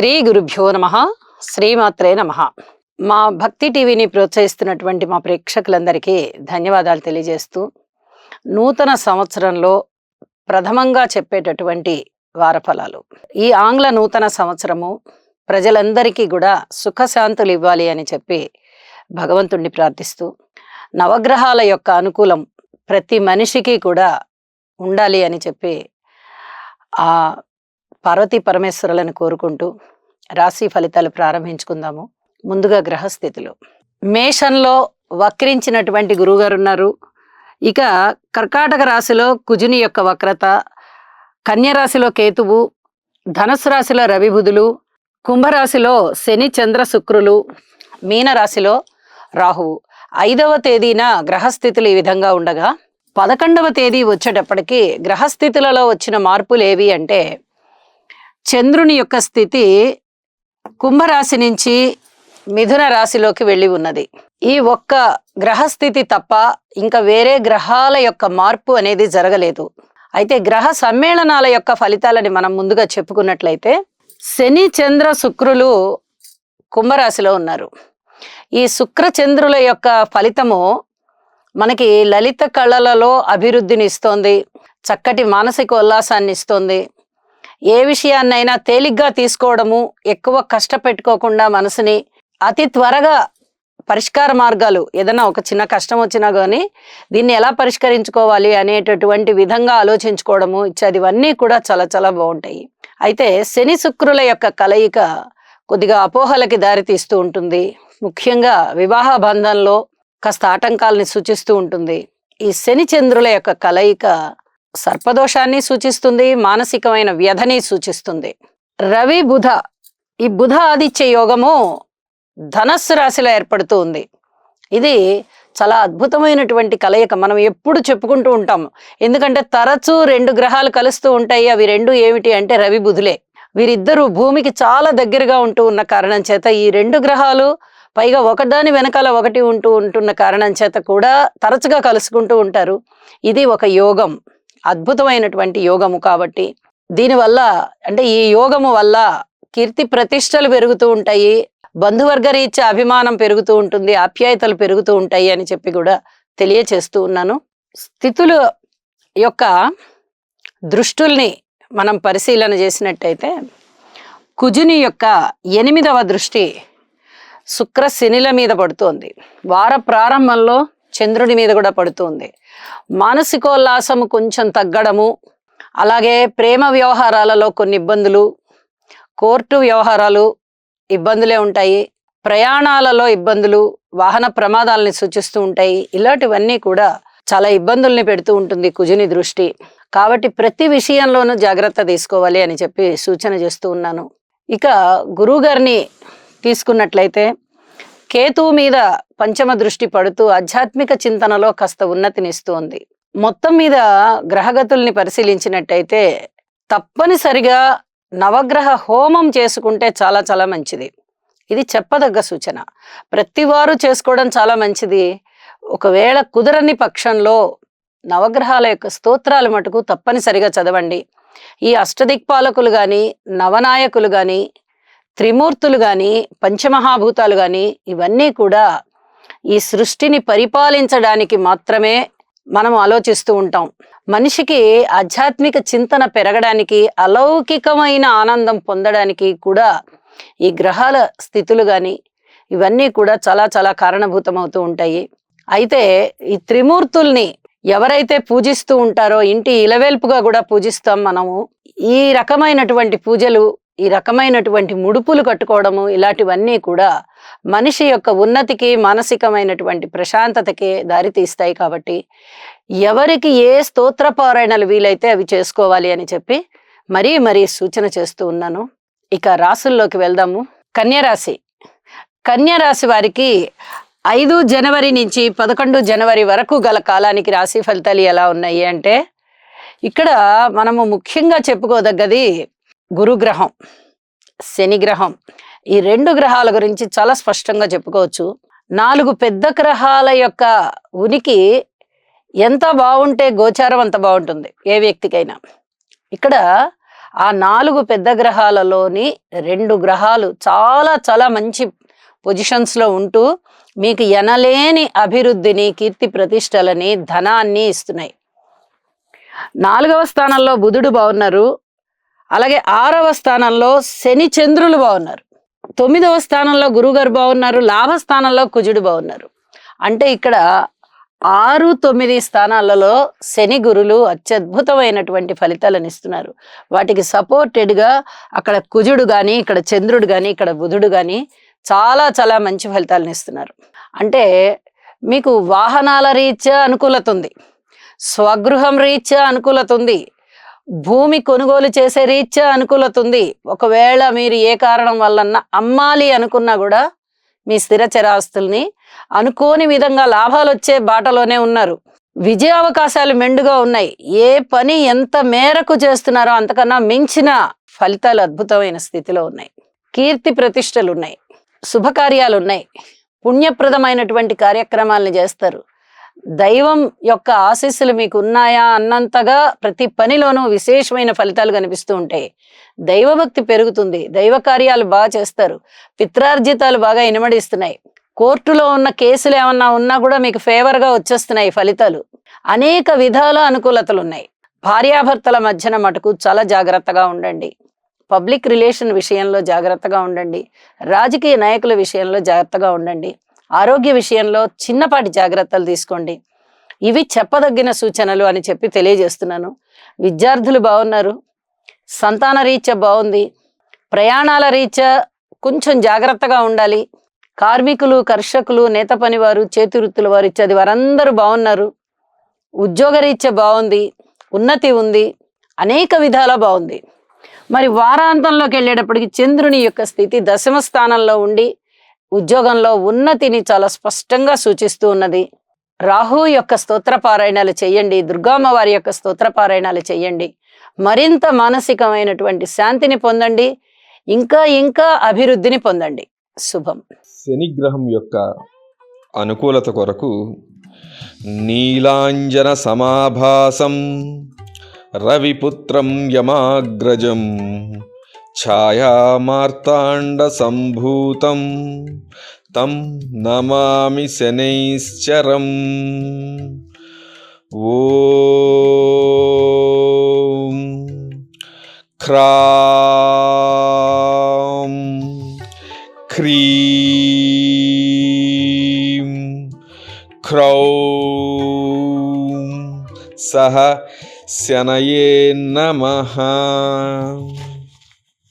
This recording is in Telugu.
శ్రీ గురుభ్యో నమః. శ్రీమాత్రే నమః. మా భక్తి టీవీని ప్రోత్సహిస్తున్నటువంటి మా ప్రేక్షకులందరికీ ధన్యవాదాలు తెలియజేస్తూ, నూతన సంవత్సరంలో ప్రథమంగా చెప్పేటటువంటి వారఫలాలు. ఈ ఆంగ్ల నూతన సంవత్సరము ప్రజలందరికీ కూడా సుఖశాంతులు ఇవ్వాలి అని చెప్పి భగవంతుణ్ణి ప్రార్థిస్తూ, నవగ్రహాల యొక్క అనుకూలం ప్రతి మనిషికి కూడా ఉండాలి అని చెప్పి ఆ పార్వతీ పరమేశ్వరులను కోరుకుంటూ రాశి ఫలితాలు ప్రారంభించుకుందాము. ముందుగా గ్రహస్థితులు. మేషంలో వక్రించినటువంటి గురువుగారు ఉన్నారు. ఇక కర్కాటక రాశిలో కుజుని యొక్క వక్రత, కన్య రాశిలో కేతువు, ధనుసు రాశిలో రవి బుధులు, కుంభరాశిలో శని చంద్ర శుక్రులు, మీనరాశిలో రాహువు. 5వ తేదీన గ్రహస్థితులు ఈ విధంగా ఉండగా 11వ తేదీ వచ్చేటప్పటికి గ్రహస్థితులలో వచ్చిన మార్పులు ఏవి అంటే, చంద్రుని యొక్క స్థితి కుంభరాశి నుంచి మిథున రాశిలోకి వెళ్ళి ఉన్నది. ఈ ఒక్క గ్రహస్థితి తప్ప ఇంకా వేరే గ్రహాల యొక్క మార్పు అనేది జరగలేదు. అయితే గ్రహ సమ్మేళనాల యొక్క ఫలితాలని మనం ముందుగా చెప్పుకున్నట్లయితే, శని చంద్ర శుక్రులు కుంభరాశిలో ఉన్నారు. ఈ శుక్ర చంద్రుల యొక్క ఫలితము మనకి లలిత కళలలో అభివృద్ధిని ఇస్తోంది, చక్కటి మానసిక ఉల్లాసాన్ని ఇస్తోంది. ఏ విషయాన్నైనా తేలిగ్గా తీసుకోవడము, ఎక్కువ కష్టపెట్టుకోకుండా మనసుని అతి త్వరగా పరిష్కార మార్గాలు, ఏదైనా ఒక చిన్న కష్టం వచ్చినా కానీ దీన్ని ఎలా పరిష్కరించుకోవాలి అనేటటువంటి విధంగా ఆలోచించుకోవడము ఇవన్నీ కూడా చాలా చాలా బాగుంటాయి. అయితే శని శుక్రుల యొక్క కలయిక కొద్దిగా అపోహలకి దారితీస్తూ ఉంటుంది. ముఖ్యంగా వివాహ బంధంలో కాస్త ఆటంకాలని సూచిస్తూ ఉంటుంది. ఈ శని చంద్రుల యొక్క కలయిక సర్పదోషాన్ని సూచిస్తుంది, మానసికమైన వ్యధని సూచిస్తుంది. రవి బుధ, ఈ బుధ ఆదిత్య యోగము ధనస్సు రాశిలో ఏర్పడుతూ ఉంది. ఇది చాలా అద్భుతమైనటువంటి కలయిక. మనం ఎప్పుడు చెప్పుకుంటూ ఉంటాము, ఎందుకంటే తరచూ 2 గ్రహాలు కలుస్తూ ఉంటాయి. అవి 2 ఏమిటి అంటే రవి బుధులే. వీరిద్దరూ భూమికి చాలా దగ్గరగా ఉంటూ ఉన్న కారణం చేత, ఈ 2 గ్రహాలు పైగా ఒకదాని వెనకాల ఒకటి ఉంటున్న కారణం చేత కూడా తరచుగా కలుసుకుంటూ ఉంటారు. ఇది ఒక యోగం, అద్భుతమైనటువంటి యోగము. కాబట్టి దీనివల్ల, అంటే ఈ యోగము వల్ల కీర్తి ప్రతిష్టలు పెరుగుతూ ఉంటాయి, బంధువర్గ రీత్యా అభిమానం పెరుగుతూ ఉంటుంది, ఆప్యాయతలు పెరుగుతూ ఉంటాయి అని చెప్పి కూడా తెలియచేస్తూ ఉన్నాను. స్థితుల యొక్క దృష్టుల్ని మనం పరిశీలన చేసినట్టయితే, కుజుని యొక్క 8వ దృష్టి శుక్ర శనిల మీద పడుతోంది. వార ప్రారంభంలో చంద్రుడి మీద కూడా పడుతుంది. మానసికోల్లాసము కొంచెం తగ్గడము, అలాగే ప్రేమ వ్యవహారాలలో కొన్ని ఇబ్బందులు, కోర్టు వ్యవహారాలు ఇబ్బందులే ఉంటాయి, ప్రయాణాలలో ఇబ్బందులు, వాహన ప్రమాదాలని సూచిస్తూ ఉంటాయి. ఇలాంటివన్నీ కూడా చాలా ఇబ్బందుల్ని పెడుతూ ఉంటుంది కుజుని దృష్టి. కాబట్టి ప్రతి విషయంలోనూ జాగ్రత్త తీసుకోవాలి అని చెప్పి సూచన చేస్తూ ఉన్నాను. ఇక గురువు గారిని తీసుకున్నట్లయితే, కేతువు మీద పంచమ దృష్టి పడుతూ ఆధ్యాత్మిక చింతనలో కాస్త ఉన్నతినిస్తోంది. మొత్తం మీద గ్రహగతుల్ని పరిశీలించినట్టయితే తప్పనిసరిగా నవగ్రహ హోమం చేసుకుంటే చాలా చాలా మంచిది. ఇది చెప్పదగ్గ సూచన. ప్రతివారు చేసుకోవడం చాలా మంచిది. ఒకవేళ కుదరని పక్షంలో నవగ్రహాల యొక్క స్తోత్రాలు మటుకు తప్పనిసరిగా చదవండి. ఈ అష్టదిక్పాలకులు కానీ, నవనాయకులు కానీ, త్రిమూర్తులు కానీ, పంచమహాభూతాలు కానీ, ఇవన్నీ కూడా ఈ సృష్టిని పరిపాలించడానికి మాత్రమే మనం ఆలోచిస్తూ ఉంటాం. మనిషికి ఆధ్యాత్మిక చింతన పెరగడానికి, అలౌకికమైన ఆనందం పొందడానికి కూడా ఈ గ్రహాల స్థితులు కానీ ఇవన్నీ కూడా చాలా చాలా కారణభూతమవుతూ ఉంటాయి. అయితే ఈ త్రిమూర్తుల్ని ఎవరైతే పూజిస్తూ ఉంటారో, ఇంటి ఇలవేల్పుగా కూడా పూజిస్తాం మనము. ఈ రకమైనటువంటి పూజలు, ఈ రకమైనటువంటి ముడుపులు కట్టుకోవడము, ఇలాంటివన్నీ కూడా మనిషి యొక్క ఉన్నతికి, మానసికమైనటువంటి ప్రశాంతతకి దారితీస్తాయి. కాబట్టి ఎవరికి ఏ స్తోత్ర పారాయణలు వీలైతే అవి చేసుకోవాలి అని చెప్పి మరీ సూచన చేస్తూ ఉన్నాను. ఇక రాశుల్లోకి వెళ్దాము. కన్యరాశి. కన్యరాశి వారికి 5 జనవరి నుంచి 11 జనవరి వరకు గల కాలానికి రాశి ఫలితాలు ఎలా ఉన్నాయి అంటే, ఇక్కడ మనము ముఖ్యంగా చెప్పుకోదగ్గది గురుగ్రహం, శనిగ్రహం. ఈ 2 గ్రహాల గురించి చాలా స్పష్టంగా చెప్పుకోవచ్చు. 4 పెద్ద గ్రహాల యొక్క ఉనికి ఎంత బాగుంటే గోచారం అంత బాగుంటుంది ఏ వ్యక్తికైనా. ఇక్కడ ఆ 4 పెద్ద గ్రహాలలోని 2 గ్రహాలు చాలా చాలా మంచి పొజిషన్స్లో ఉంటూ మీకు ఎనలేని అభివృద్ధిని, కీర్తి ప్రతిష్టలని, ధనాన్ని ఇస్తున్నాయి. 4వ స్థానంలో బుధుడు బాగున్నారు. అలాగే 6వ స్థానంలో శని చంద్రులు బాగున్నారు. 9వ స్థానంలో గురుగారు బాగున్నారు. లాభస్థానంలో కుజుడు బాగున్నారు. అంటే ఇక్కడ 6, 9 స్థానాలలో శని గురులు అత్యద్భుతమైనటువంటి ఫలితాలను ఇస్తున్నారు. వాటికి సపోర్టెడ్గా అక్కడ కుజుడు కానీ, ఇక్కడ చంద్రుడు కానీ, ఇక్కడ బుధుడు కానీ చాలా చాలా మంచి ఫలితాలను ఇస్తున్నారు. అంటే మీకు వాహనాల రీత్యా అనుకూలత ఉంది, స్వగృహం రీత్యా అనుకూలత ఉంది, భూమి కొనుగోలు చేసే రీత్యా అనుకూలత ఉంది. ఒకవేళ మీరు ఏ కారణం వల్లన్నా అమ్మాలి అనుకున్నా కూడా మీ స్థిర చరాస్తుల్ని అనుకోని విధంగా లాభాలు వచ్చే బాటలోనే ఉన్నారు. విజయ అవకాశాలు మెండుగా ఉన్నాయి. ఏ పని ఎంత మేరకు చేస్తున్నారో అంతకన్నా మించిన ఫలితాలు అద్భుతమైన స్థితిలో ఉన్నాయి. కీర్తి ప్రతిష్టలు ఉన్నాయి, శుభకార్యాలు ఉన్నాయి, పుణ్యప్రదమైనటువంటి కార్యక్రమాలను చేస్తారు. దైవం యొక్క ఆశీస్సులు మీకు ఉన్నాయా అన్నంతగా ప్రతి పనిలోనూ విశేషమైన ఫలితాలు కనిపిస్తూ ఉంటాయి. దైవభక్తి పెరుగుతుంది, దైవ కార్యాలు బాగా చేస్తారు, పిత్రార్జితాలు బాగా ఇనమడిస్తున్నాయి. కోర్టులో ఉన్న కేసులు ఏమన్నా ఉన్నా కూడా మీకు ఫేవర్గా వచ్చేస్తున్నాయి ఫలితాలు. అనేక విధాల అనుకూలతలు ఉన్నాయి. భార్యాభర్తల మధ్యన మటుకు చాలా జాగ్రత్తగా ఉండండి. పబ్లిక్ రిలేషన్ విషయంలో జాగ్రత్తగా ఉండండి. రాజకీయ నాయకుల విషయంలో జాగ్రత్తగా ఉండండి. ఆరోగ్య విషయంలో చిన్నపాటి జాగ్రత్తలు తీసుకోండి. ఇవి చెప్పదగిన సూచనలు అని చెప్పి తెలియజేస్తున్నాను. విద్యార్థులు బాగున్నారు, సంతాన రీత్యా బాగుంది, ప్రయాణాల రీత్యా కొంచెం జాగ్రత్తగా ఉండాలి. కార్మికులు, కర్షకులు, నేత పనివారు, చేతి వృత్తుల వారు ఇత్యాది వారందరూ బాగున్నారు. ఉద్యోగ రీత్యా బాగుంది, ఉన్నతి ఉంది, అనేక విధాలా బాగుంది. మరి వారాంతంలోకి వెళ్ళేటప్పటికి చంద్రుని యొక్క స్థితి 10వ స్థానంలో ఉండి ఉద్యోగంలో ఉన్నతిని చాలా స్పష్టంగా సూచిస్తూ ఉన్నది. రాహు యొక్క స్తోత్ర పారాయణాలు చేయండి, దుర్గామ్మవారి యొక్క స్తోత్ర పారాయణాలు చేయండి. మరింత మానసికమైనటువంటి శాంతిని పొందండి, ఇంకా ఇంకా అభివృద్ధిని పొందండి. శుభం. శని గ్రహం యొక్క అనుకూలత కొరకు నీలాంజన సమాభాసం రవిపుత్రం యమాగ్రజం ఛాయామార్తాండ సంభూతం తం నమామి శనైశ్చరం. ఓం క్రాం క్రీం క్రౌం సహ శనయే నమః.